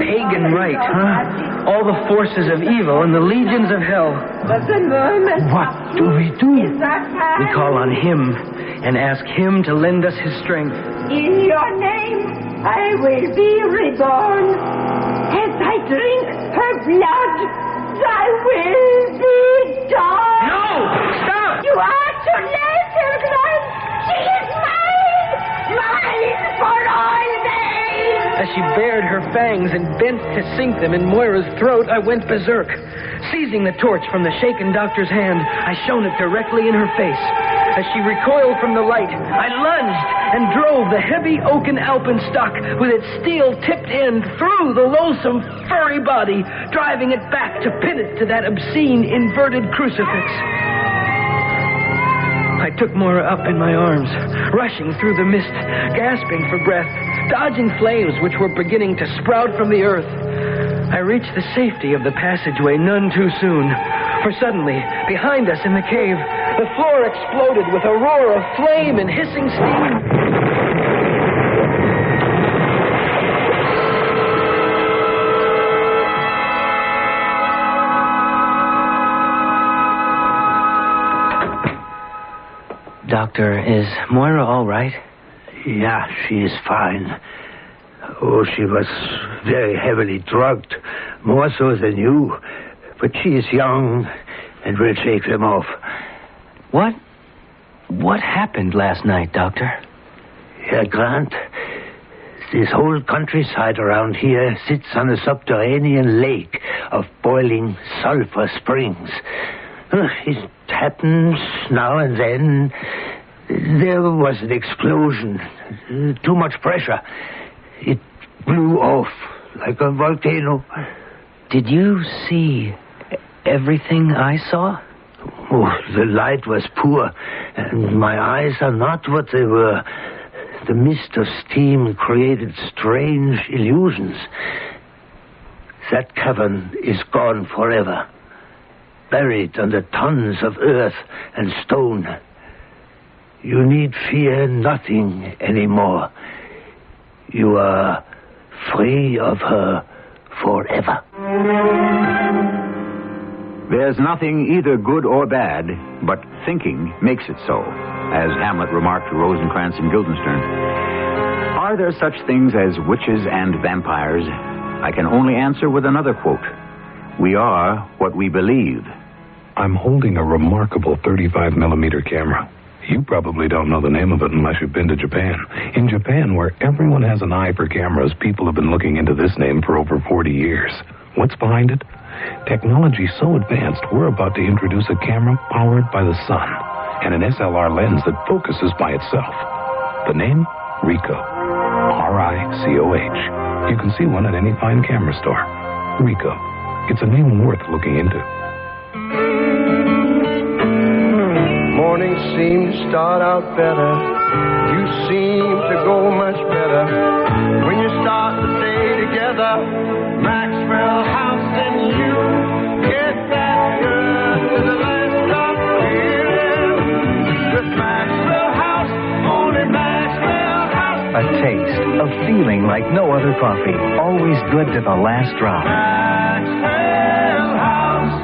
pagan rite, huh? All the forces of evil and the legions of hell. But the moment what do we do? We call on him and ask him to lend us his strength. In your name, I will be reborn. As I drink her blood, I will be done. No! Stop! You are too late, Herr Grant. She is mine! Mine for all days! As she bared her fangs and bent to sink them in Moira's throat, I went berserk. Seizing the torch from the shaken doctor's hand, I shone it directly in her face. As she recoiled from the light, I lunged and drove the heavy oaken alpenstock with its steel-tipped end through the loathsome, furry body, driving it back to pin it to that obscene, inverted crucifix. I took Moira up in my arms, rushing through the mist, gasping for breath, dodging flames which were beginning to sprout from the earth. I reached the safety of the passageway none too soon, for suddenly, behind us in the cave, the floor exploded with a roar of flame and hissing steam. Doctor, is Moira all right? Yeah, she is fine. Oh, she was very heavily drugged, more so than you. But she is young, and we'll shake them off. What happened last night, Doctor? Herr Grant, this whole countryside around here sits on a subterranean lake of boiling sulfur springs. It happens now and then. There was an explosion. Too much pressure. It blew off like a volcano. Did you see everything I saw? Oh, the light was poor, and my eyes are not what they were. The mist of steam created strange illusions. That cavern is gone forever, buried under tons of earth and stone. You need fear nothing anymore. You are free of her forever. There's nothing either good or bad, but thinking makes it so, as Hamlet remarked to Rosencrantz and Guildenstern. Are there such things as witches and vampires? I can only answer with another quote. We are what we believe. I'm holding a remarkable 35mm camera. You probably don't know the name of it unless you've been to Japan. In Japan, where everyone has an eye for cameras, people have been looking into this name for over 40 years. What's behind it? Technology so advanced, we're about to introduce a camera powered by the sun and an SLR lens that focuses by itself. The name? Ricoh. R-I-C-O-H. You can see one at any fine camera store. Ricoh. It's a name worth looking into. Mornings seem to start out better. You seem to go much better when you start the day together. Maxwell House and you get that good to the last stop feeling. With Maxwell House, only Maxwell House. A taste, a feeling like no other coffee. Always good to the last drop. Maxwell House.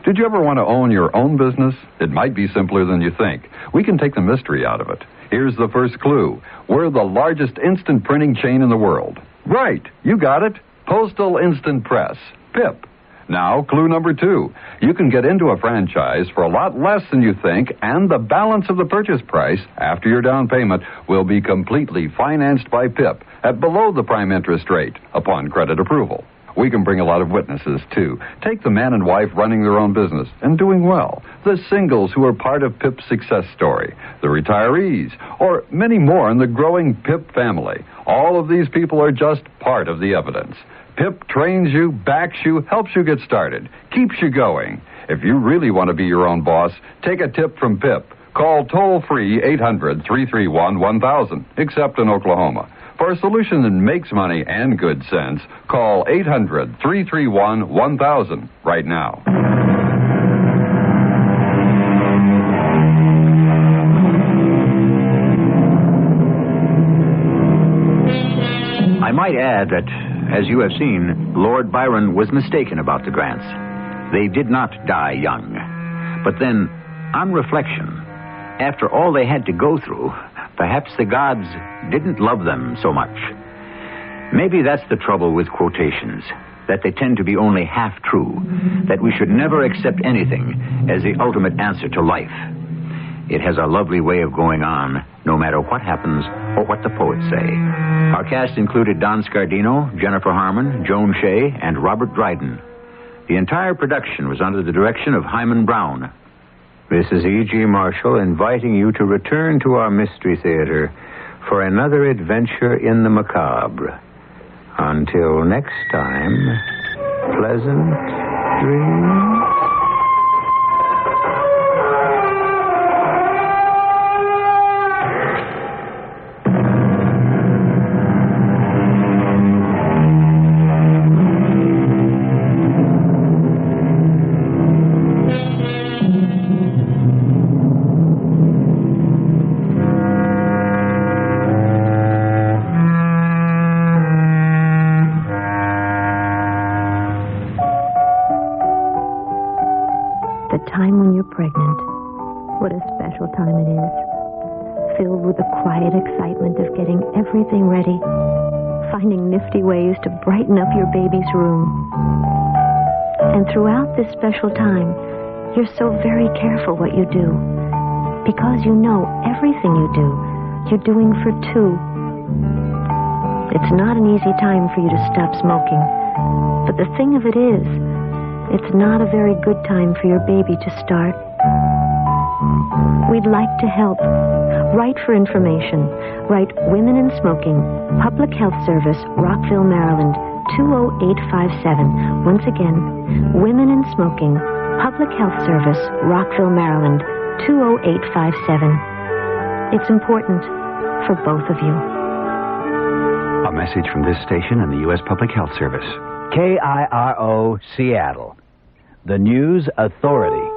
Did you ever want to own your own business? It might be simpler than you think. We can take the mystery out of it. Here's the first clue. We're the largest instant printing chain in the world. Right, you got it. Postal Instant Press, PIP. Now, clue number 2. You can get into a franchise for a lot less than you think, and the balance of the purchase price, after your down payment, will be completely financed by PIP at below the prime interest rate upon credit approval. We can bring a lot of witnesses, too. Take the man and wife running their own business and doing well, the singles who are part of PIP's success story, the retirees, or many more in the growing PIP family. All of these people are just part of the evidence. PIP trains you, backs you, helps you get started, keeps you going. If you really want to be your own boss, take a tip from PIP. Call toll-free 800-331-1000, except in Oklahoma. For a solution that makes money and good sense, call 800-331-1000 right now. I might add that, as you have seen, Lord Byron was mistaken about the Grants. They did not die young. But then, on reflection, after all they had to go through, perhaps the gods didn't love them so much. Maybe that's the trouble with quotations, that they tend to be only half true, that we should never accept anything as the ultimate answer to life. It has a lovely way of going on, no matter what happens or what the poets say. Our cast included Don Scardino, Jennifer Harmon, Joan Shea, and Robert Dryden. The entire production was under the direction of Hyman Brown. This is E.G. Marshall inviting you to return to our Mystery Theater for another adventure in the macabre. Until next time, pleasant dreams. The time when you're pregnant. What a special time it is. quiet excitement of getting everything ready, finding nifty ways to brighten up your baby's room. And throughout this special time, you're so very careful what you do, because you know everything you do, you're doing for two. It's not an easy time for you to stop smoking, but the thing of it is, it's not a very good time for your baby to start. We'd like to help. Write for information. Write Women in Smoking, Public Health Service, Rockville, Maryland, 20857. Once again, Women in Smoking, Public Health Service, Rockville, Maryland, 20857. It's important for both of you. A message from this station and the U.S. Public Health Service. KIRO, Seattle. The News Authority.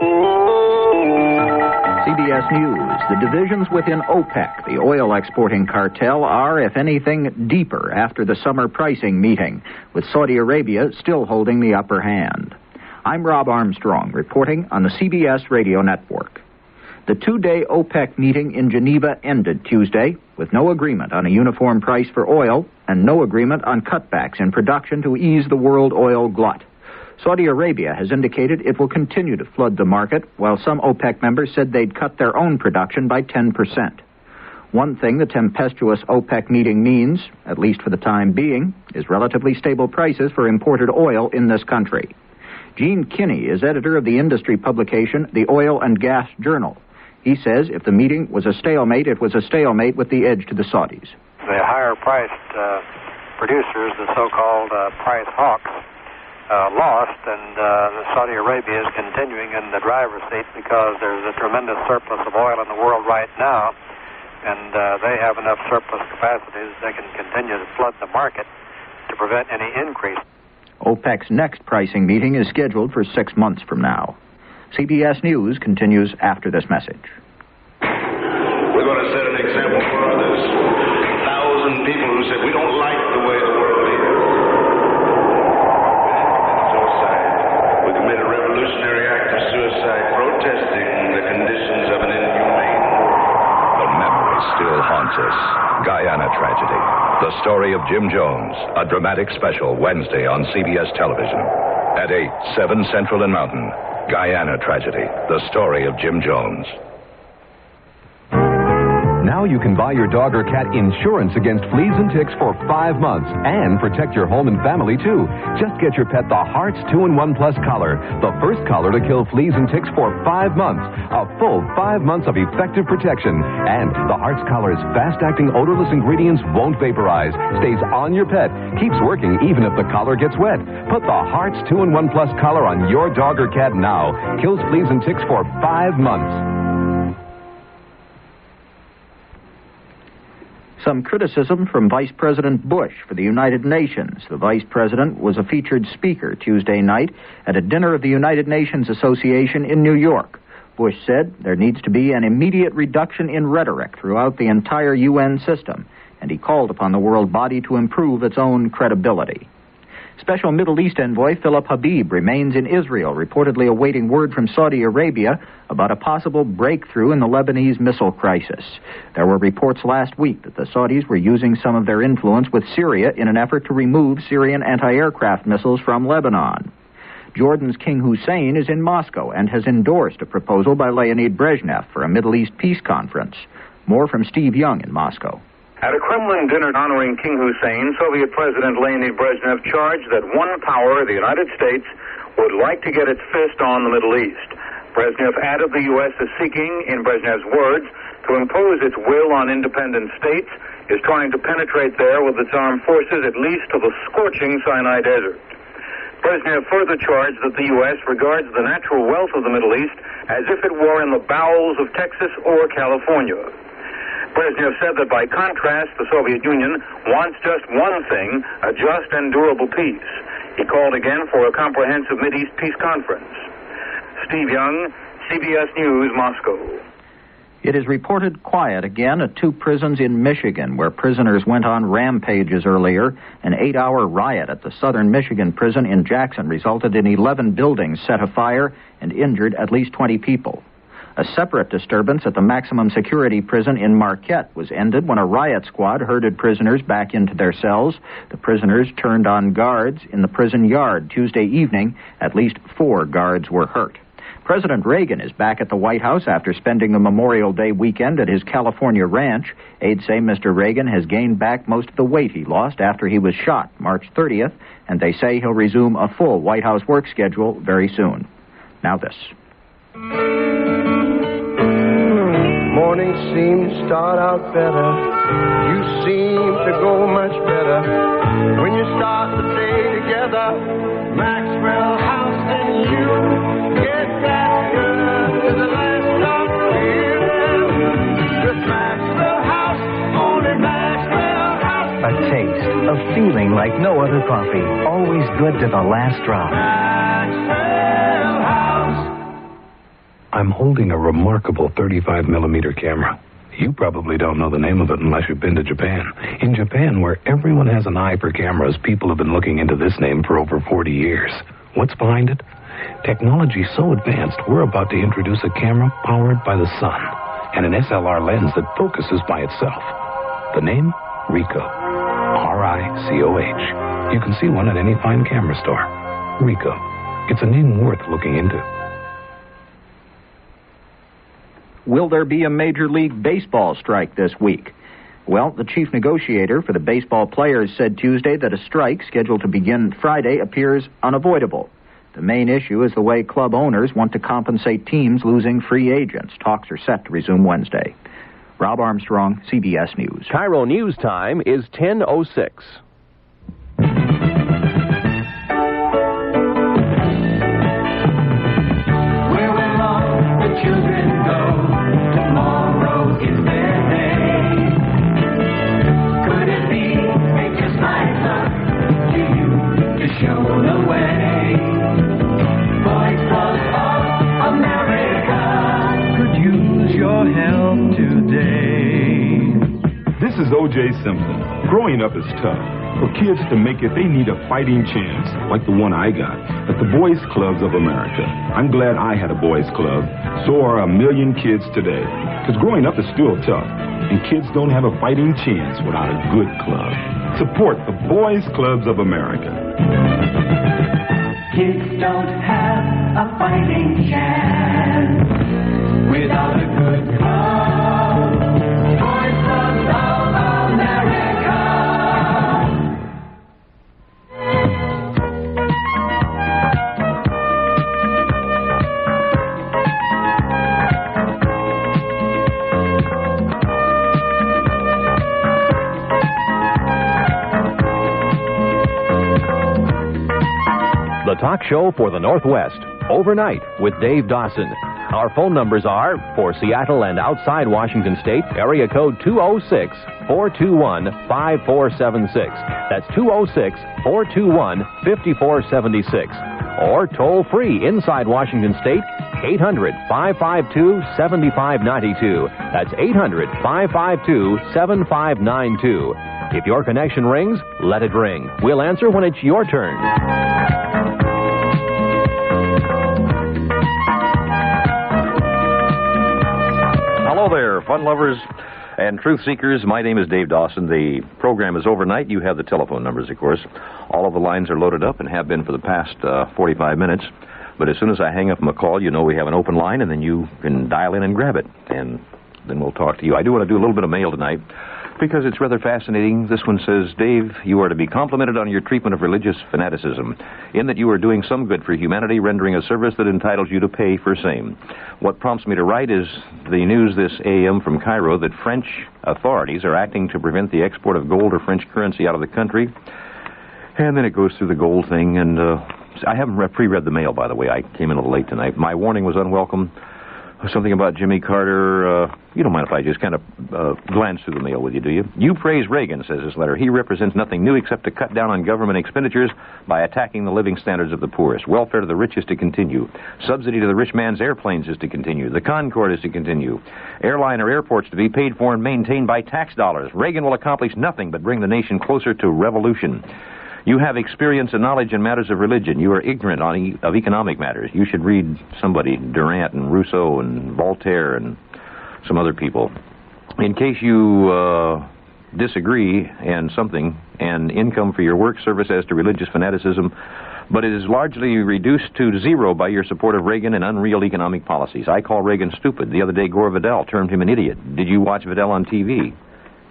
CBS News. The divisions within OPEC, the oil exporting cartel, are, if anything, deeper after the summer pricing meeting, with Saudi Arabia still holding the upper hand. I'm Rob Armstrong, reporting on the CBS radio network. The two-day OPEC meeting in Geneva ended Tuesday with no agreement on a uniform price for oil and no agreement on cutbacks in production to ease the world oil glut. Saudi Arabia has indicated it will continue to flood the market, while some OPEC members said they'd cut their own production by 10%. One thing the tempestuous OPEC meeting means, at least for the time being, is relatively stable prices for imported oil in this country. Gene Kinney is editor of the industry publication, The Oil and Gas Journal. He says if the meeting was a stalemate, it was a stalemate with the edge to the Saudis. The higher-priced producers, the so-called price hawks, lost, and Saudi Arabia is continuing in the driver's seat because there's a tremendous surplus of oil in the world right now, and they have enough surplus capacities they can continue to flood the market to prevent any increase. OPEC's next pricing meeting is scheduled for 6 months from now. CBS News continues after this message. We're going to set an example for others. 1,000 people who said, we don't like the way the world is. We commit a revolutionary act of suicide, protesting the conditions of an inhumane world. The memory still haunts us. Guyana tragedy. The story of Jim Jones. A dramatic special Wednesday on CBS television. At 8, 7 Central and Mountain. Guyana tragedy. The story of Jim Jones. Now you can buy your dog or cat insurance against fleas and ticks for 5 months and protect your home and family, too. Just get your pet the Hearts 2-in-1 Plus collar, the first collar to kill fleas and ticks for 5 months. A full 5 months of effective protection. And the Hearts collar's fast-acting odorless ingredients won't vaporize, stays on your pet, keeps working even if the collar gets wet. Put the Hearts 2-in-1 Plus collar on your dog or cat now. Kills fleas and ticks for 5 months. Some criticism from Vice President Bush for the United Nations. The Vice President was a featured speaker Tuesday night at a dinner of the United Nations Association in New York. Bush said there needs to be an immediate reduction in rhetoric throughout the entire UN system, and he called upon the world body to improve its own credibility. Special Middle East envoy Philip Habib remains in Israel, reportedly awaiting word from Saudi Arabia about a possible breakthrough in the Lebanese missile crisis. There were reports last week that the Saudis were using some of their influence with Syria in an effort to remove Syrian anti-aircraft missiles from Lebanon. Jordan's King Hussein is in Moscow and has endorsed a proposal by Leonid Brezhnev for a Middle East peace conference. More from Steve Young in Moscow. At a Kremlin dinner honoring King Hussein, Soviet President Leonid Brezhnev charged that one power, the United States, would like to get its fist on the Middle East. Brezhnev added the U.S. is seeking, in Brezhnev's words, to impose its will on independent states, is trying to penetrate there with its armed forces at least to the scorching Sinai Desert. Brezhnev further charged that the U.S. regards the natural wealth of the Middle East as if it were in the bowels of Texas or California. Brezhnev said that by contrast, the Soviet Union wants just one thing, a just and durable peace. He called again for a comprehensive Mideast peace conference. Steve Young, CBS News, Moscow. It is reported quiet again at 2 prisons in Michigan, where prisoners went on rampages earlier. An 8-hour riot at the Southern Michigan prison in Jackson resulted in 11 buildings set afire and injured at least 20 people. A separate disturbance at the maximum security prison in Marquette was ended when a riot squad herded prisoners back into their cells. The prisoners turned on guards in the prison yard Tuesday evening. At least 4 guards were hurt. President Reagan is back at the White House after spending the Memorial Day weekend at his California ranch. Aides say Mr. Reagan has gained back most of the weight he lost after he was shot March 30th, and they say he'll resume a full White House work schedule very soon. Now this. Mornings seem to start out better. You seem to go much better when you start the day together. Maxwell House and you get that good to the last stop feeling. Just Maxwell House, only Maxwell House. A taste of feeling like no other coffee. Always good to the last drop. Maxwell House. I'm holding a remarkable 35-millimeter camera. You probably don't know the name of it unless you've been to Japan. In Japan, where everyone has an eye for cameras, people have been looking into this name for over 40 years. What's behind it? Technology so advanced, we're about to introduce a camera powered by the sun and an SLR lens that focuses by itself. The name? Ricoh. R-I-C-O-H. You can see one at any fine camera store. Ricoh. It's a name worth looking into. Will there be a Major League Baseball strike this week? Well, the chief negotiator for the baseball players said Tuesday that a strike scheduled to begin Friday appears unavoidable. The main issue is the way club owners want to compensate teams losing free agents. Talks are set to resume Wednesday. Rob Armstrong, CBS News. Cairo News Time is 10:06. Where will all the children go? Tomorrow is their day. Could it be they just might look to you to show the way? Boys Club of America could use your help today. This is O.J. Simpson. Growing up is tough. For kids to make it, they need a fighting chance, like the one I got at the Boys Clubs of America. I'm glad I had a boys club. So are 1 million kids today. Because growing up is still tough, and kids don't have a fighting chance without a good club. Support the Boys Clubs of America. Kids don't have a fighting chance without a good club. Boys Clubs of America. The talk show for the Northwest, Overnight with Dave Dawson. Our phone numbers are, for Seattle and outside Washington State, area code 206-421-5476. That's 206-421-5476. Or toll free inside Washington State, 800-552-7592. That's 800-552-7592. If your connection rings, let it ring. We'll answer when it's your turn. Hello there, fun lovers and truth seekers. My name is Dave Dawson. The program is Overnight. You have the telephone numbers, of course. All of the lines are loaded up and have been for the past 45 minutes. But as soon as I hang up from a call, you know we have an open line, and then you can dial in and grab it, and then we'll talk to you. I do want to do a little bit of mail tonight, because it's rather fascinating. This one says, Dave, you are to be complimented on your treatment of religious fanaticism, in that you are doing some good for humanity, rendering a service that entitles you to pay for same. What prompts me to write is the news this AM from Cairo that French authorities are acting to prevent the export of gold or French currency out of the country. And then it goes through the gold thing, and I haven't pre-read the mail, by the way. I came in a little late tonight. My warning was unwelcome. Something about Jimmy Carter. You don't mind if I just kind of glance through the mail with you, do you? You praise Reagan, says this letter. He represents nothing new except to cut down on government expenditures by attacking the living standards of the poorest. Welfare to the rich is to continue. Subsidy to the rich man's airplanes is to continue. The Concorde is to continue. Airline or airports to be paid for and maintained by tax dollars. Reagan will accomplish nothing but bring the nation closer to revolution. You have experience and knowledge in matters of religion. You are ignorant of economic matters. You should read somebody, Durant and Rousseau and Voltaire and some other people. In case you disagree and something, and income for your work, service as to religious fanaticism, but it is largely reduced to zero by your support of Reagan and unreal economic policies. I call Reagan stupid. The other day, Gore Vidal termed him an idiot. Did you watch Vidal on TV?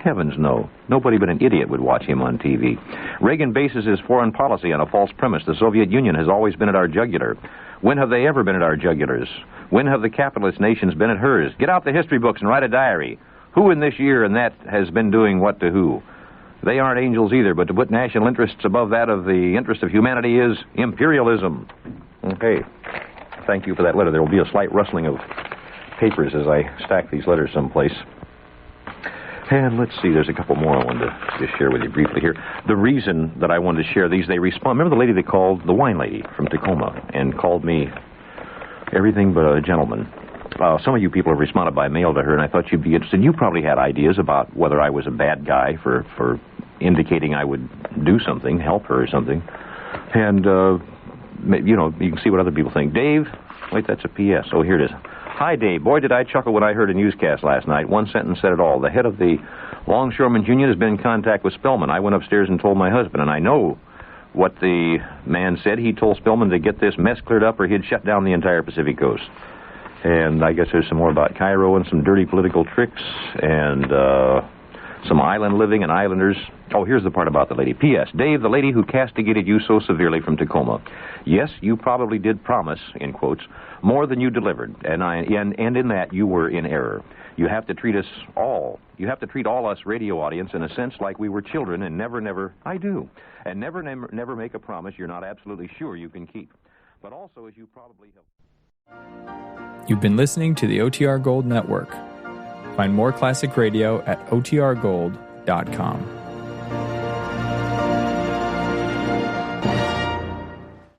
Heavens, no. Nobody but an idiot would watch him on TV. Reagan bases his foreign policy on a false premise. The Soviet Union has always been at our jugular. When have they ever been at our jugulars? When have the capitalist nations been at hers? Get out the history books and write a diary. Who in this year and that has been doing what to who? They aren't angels either, but to put national interests above that of the interest of humanity is imperialism. Okay. Thank you for that letter. There will be a slight rustling of papers as I stack these letters someplace. And let's see, there's a couple more I wanted to just share with you briefly here. The reason that I wanted to share these, they respond. Remember the lady that called, the wine lady from Tacoma, and called me everything but a gentleman. Some of you people have responded by mail to her, and I thought you'd be interested. You probably had ideas about whether I was a bad guy for indicating I would do something, help her or something. And, you know, you can see what other people think. Dave, wait, that's a P.S. Oh, here it is. Hi, Dave. Boy, did I chuckle when I heard a newscast last night. One sentence said it all. The head of the Longshoremen's Union has been in contact with Spellman. I went upstairs and told my husband, and I know what the man said. He told Spellman to get this mess cleared up or he'd shut down the entire Pacific Coast. And I guess there's some more about Cairo and some dirty political tricks and some island living and islanders. Oh, here's the part about the lady. P.S. Dave, the lady who castigated you so severely from Tacoma. Yes, you probably did promise, in quotes, more than you delivered. And in that, you were in error. You have to treat us all. You have to treat all us radio audience in a sense like we were children and never, I do. And never make a promise you're not absolutely sure you can keep. But also, as you probably have... You've been listening to the OTR Gold Network. Find more classic radio at otrgold.com.